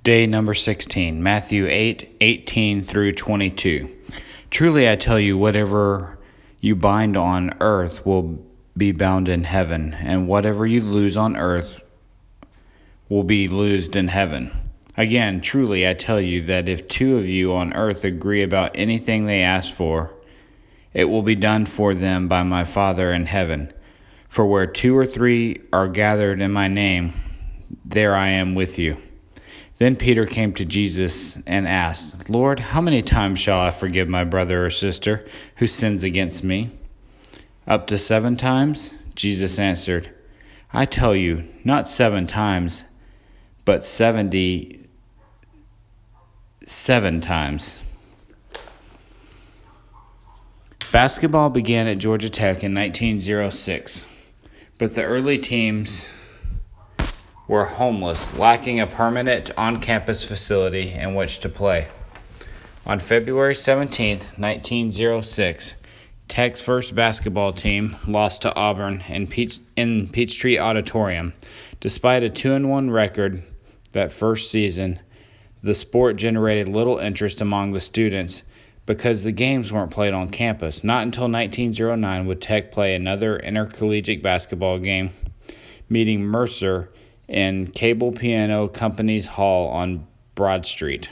Day number 16, Matthew 8:18 through 22. Truly I tell you, whatever you bind on earth will be bound in heaven, and whatever you loose on earth will be loosed in heaven. Again, truly I tell you that if two of you on earth agree about anything they ask for, it will be done for them by my Father in heaven. For where 2 or 3 are gathered in my name, there I am with you. Then Peter came to Jesus and asked, Lord, how many times shall I forgive my brother or sister who sins against me? Up to 7 times? Jesus answered, I tell you, not 7 times, but 77 times. Basketball began at Georgia Tech in 1906, but the early teams were homeless, lacking a permanent on-campus facility in which to play. On February 17, 1906, Tech's first basketball team lost to Auburn in Peachtree Auditorium. Despite a 2-1 record that first season, the sport generated little interest among the students because the games weren't played on campus. Not until 1909 would Tech play another intercollegiate basketball game, meeting Mercer in Cable Piano Company's Hall on Broad Street.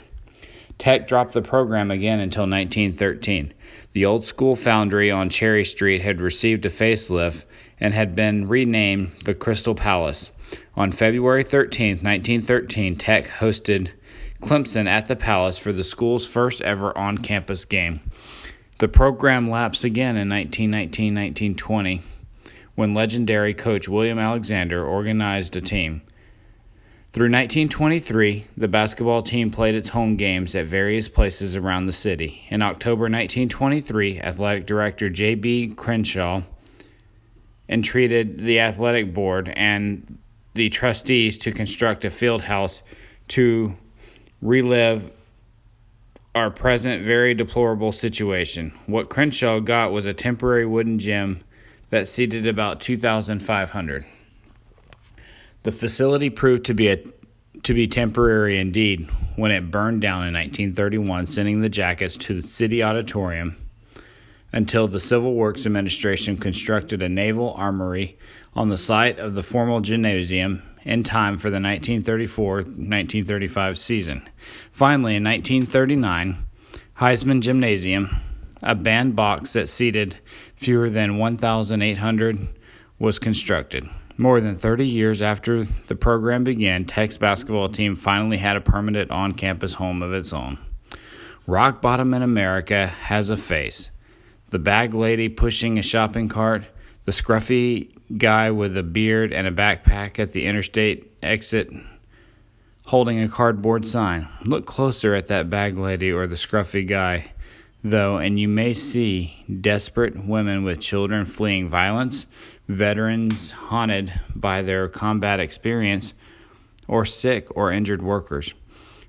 Tech dropped the program again until 1913. The old school foundry on Cherry Street had received a facelift and had been renamed the Crystal Palace. On February 13, 1913, Tech hosted Clemson at the Palace for the school's first ever on-campus game. The program lapsed again in 1919-1920 when legendary coach William Alexander organized a team. Through 1923, the basketball team played its home games at various places around the city. In October 1923, athletic director J.B. Crenshaw entreated the athletic board and the trustees to construct a field house to relive our present very deplorable situation. What Crenshaw got was a temporary wooden gym that seated about 2,500. The facility proved to be temporary indeed when it burned down in 1931, sending the Jackets to the city auditorium until the Civil Works Administration constructed a naval armory on the site of the former gymnasium in time for the 1934-1935 season. Finally, in 1939, Heisman Gymnasium, a bandbox that seated fewer than 1,800, was constructed. More than 30 years after the program began, Tech's basketball team finally had a permanent on-campus home of its own. Rock bottom in America has a face. The bag lady pushing a shopping cart, the scruffy guy with a beard and a backpack at the interstate exit holding a cardboard sign. Look closer at that bag lady or the scruffy guy, though, and you may see desperate women with children fleeing violence, veterans haunted by their combat experience, or sick or injured workers.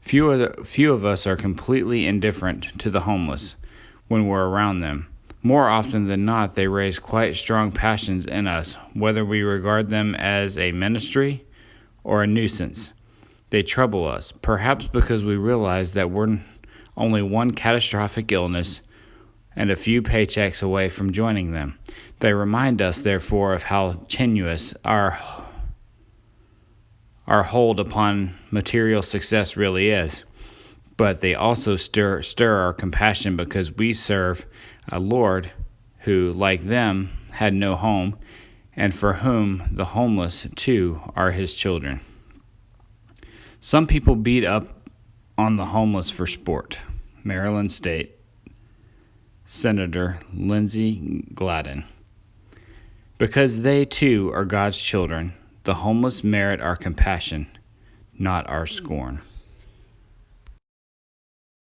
Few of us are completely indifferent to the homeless when we're around them. More often than not, they raise quite strong passions in us, whether we regard them as a ministry or a nuisance. They trouble us, perhaps because we realize that we're only one catastrophic illness and a few paychecks away from joining them. They remind us, therefore, of how tenuous our hold upon material success really is. But they also stir our compassion because we serve a Lord who, like them, had no home, and for whom the homeless, too, are his children. Some people beat up on the homeless for sport. Maryland State Senator Lindsey Gladden. Because they, too, are God's children, the homeless merit our compassion, not our scorn.